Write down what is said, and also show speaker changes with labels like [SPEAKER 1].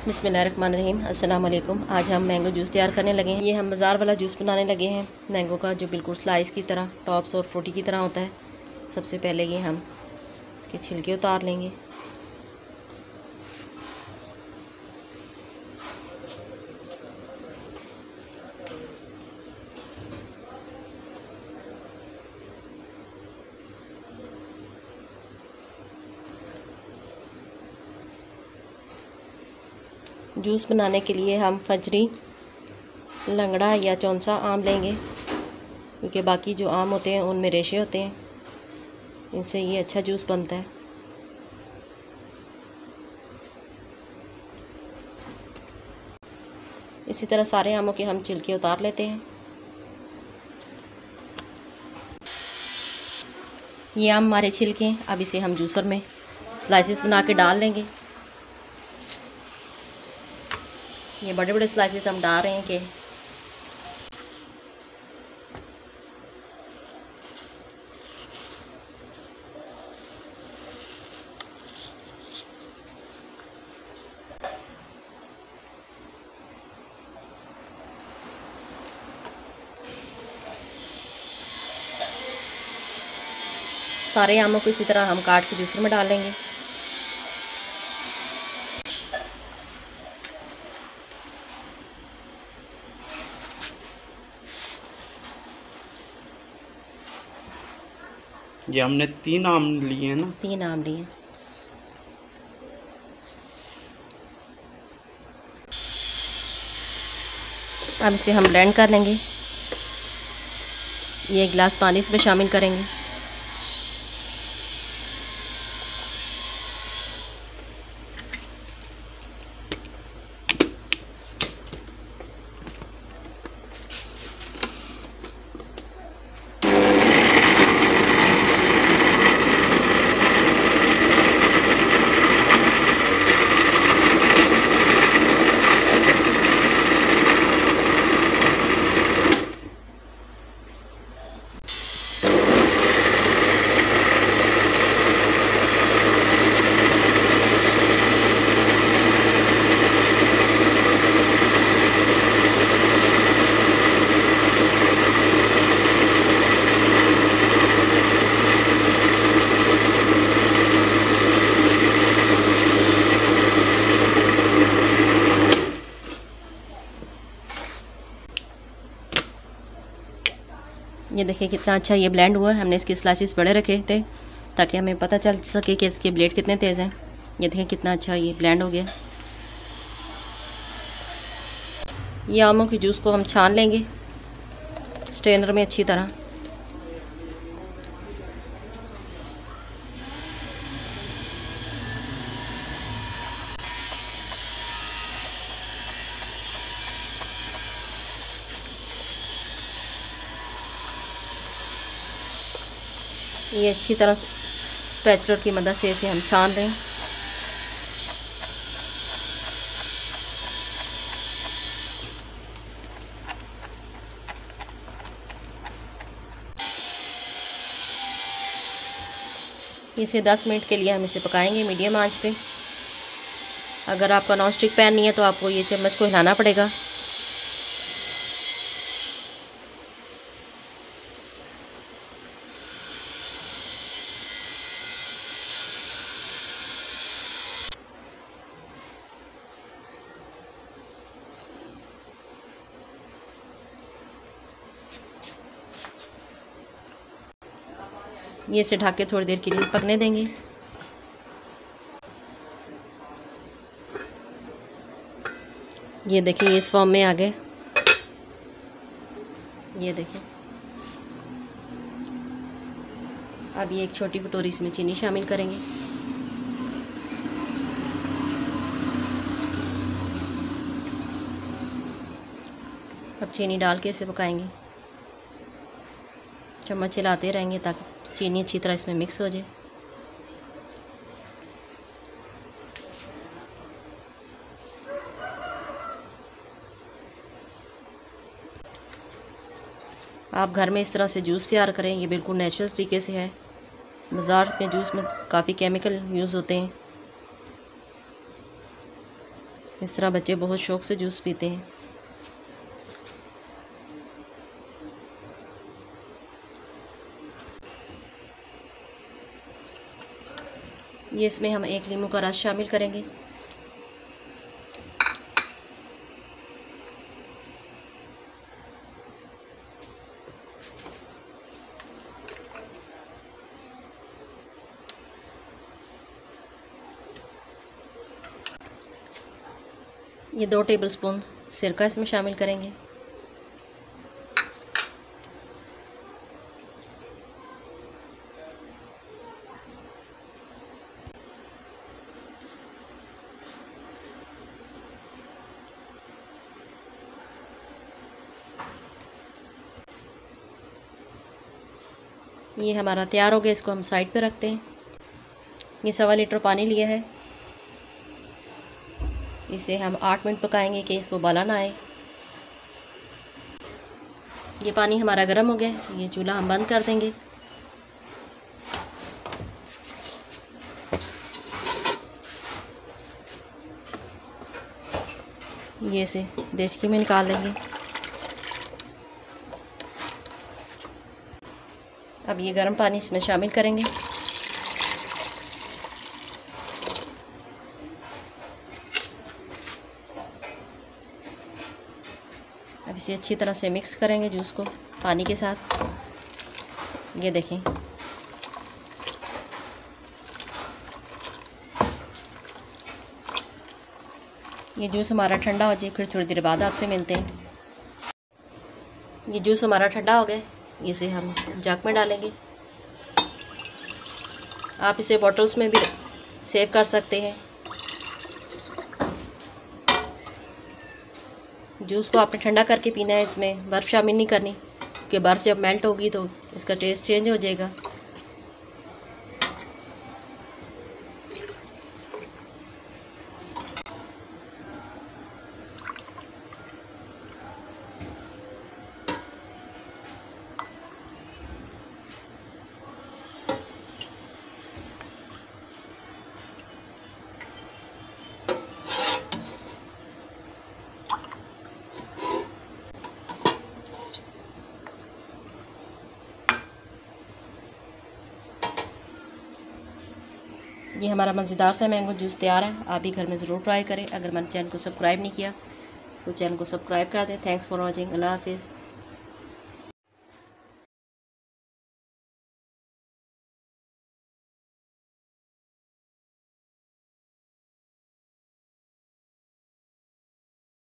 [SPEAKER 1] बिस्मिल्लाहिर्रहमानिर्रहीम। अस्सलाम वालेकुम। आज हम मैंगो जूस तैयार करने लगे हैं। ये हम बाज़ार वाला जूस बनाने लगे हैं मैंगो का, जो बिल्कुल स्लाइस की तरह, टॉप्स और फ्रूटी की तरह होता है। सबसे पहले ये हम इसके छिलके उतार लेंगे। जूस बनाने के लिए हम फजरी, लंगड़ा या चौंसा आम लेंगे, क्योंकि बाकी जो आम होते हैं उनमें रेशे होते हैं, इनसे ये अच्छा जूस बनता है। इसी तरह सारे आमों के हम छिलके उतार लेते हैं। ये आम हमारे छिलके हैं। अब इसे हम जूसर में स्लाइसेस बना के डाल लेंगे। ये बड़े बड़े स्लाइसेस हम डाल रहे हैं कि सारे आमों को इसी तरह हम काट के जूसर में डाल लेंगे।
[SPEAKER 2] ये हमने 3 आम लिए हैं ना?
[SPEAKER 1] 3 आम लिए। अब इसे हम ब्लेंड कर लेंगे। ये एक गिलास पानी इसमें शामिल करेंगे। ये देखिए कितना अच्छा ये ब्लेंड हुआ है। हमने इसके स्लाइसेस बड़े रखे थे ताकि हमें पता चल सके कि इसके ब्लेड कितने तेज़ हैं। ये देखिए कितना अच्छा ये ब्लेंड हो गया। ये आमों के जूस को हम छान लेंगे स्ट्रेनर में अच्छी तरह। ये अच्छी तरह स्पैचुलर की मदद से इसे हम छान रहे हैं। इसे 10 मिनट के लिए हम इसे पकाएंगे मीडियम आंच पे। अगर आपका नॉन स्टिक पैन नहीं है तो आपको ये चम्मच को हिलाना पड़ेगा। ये इसे ढक के थोड़ी देर के लिए पकने देंगे। ये देखिए इस फॉर्म में आ गए। ये देखिए अब ये एक छोटी कटोरी इसमें चीनी शामिल करेंगे। अब चीनी डाल के इसे पकाएंगे। चम्मच हिलाते रहेंगे ताकि चीनी अच्छी तरह इसमें मिक्स हो जाए। आप घर में इस तरह से जूस तैयार करें। ये बिल्कुल नेचुरल तरीके से है। बाज़ार में जूस में काफ़ी केमिकल यूज़ होते हैं। इस तरह बच्चे बहुत शौक़ से जूस पीते हैं। ये इसमें हम 1 नींबू का रस शामिल करेंगे। ये 2 टेबलस्पून सिरका इसमें शामिल करेंगे। ये हमारा तैयार हो गया, इसको हम साइड पे रखते हैं। ये 1.25 लीटर पानी लिया है, इसे हम 8 मिनट पकाएंगे कि इसको उबाला ना आए। ये पानी हमारा गर्म हो गया, ये चूल्हा हम बंद कर देंगे। ये इसे देचकी में निकाल लेंगे। अब ये गर्म पानी इसमें शामिल करेंगे। अब इसे अच्छी तरह से मिक्स करेंगे जूस को पानी के साथ। ये देखें, ये जूस हमारा ठंडा हो जाए, फिर थोड़ी देर बाद आपसे मिलते हैं। ये जूस हमारा ठंडा हो गया, इसे हम जग में डालेंगे। आप इसे बॉटल्स में भी सेव कर सकते हैं। जूस को आपने ठंडा करके पीना है, इसमें बर्फ़ शामिल नहीं करनी, क्योंकि बर्फ़ जब मेल्ट होगी तो इसका टेस्ट चेंज हो जाएगा। ये हमारा मज़ेदार सा मैंगो जूस तैयार है। आप भी घर में ज़रूर ट्राई करें। अगर मैंने चैनल को सब्सक्राइब नहीं किया तो चैनल को सब्सक्राइब कर दें। Thanks for watching. अल्लाह हाफिज़।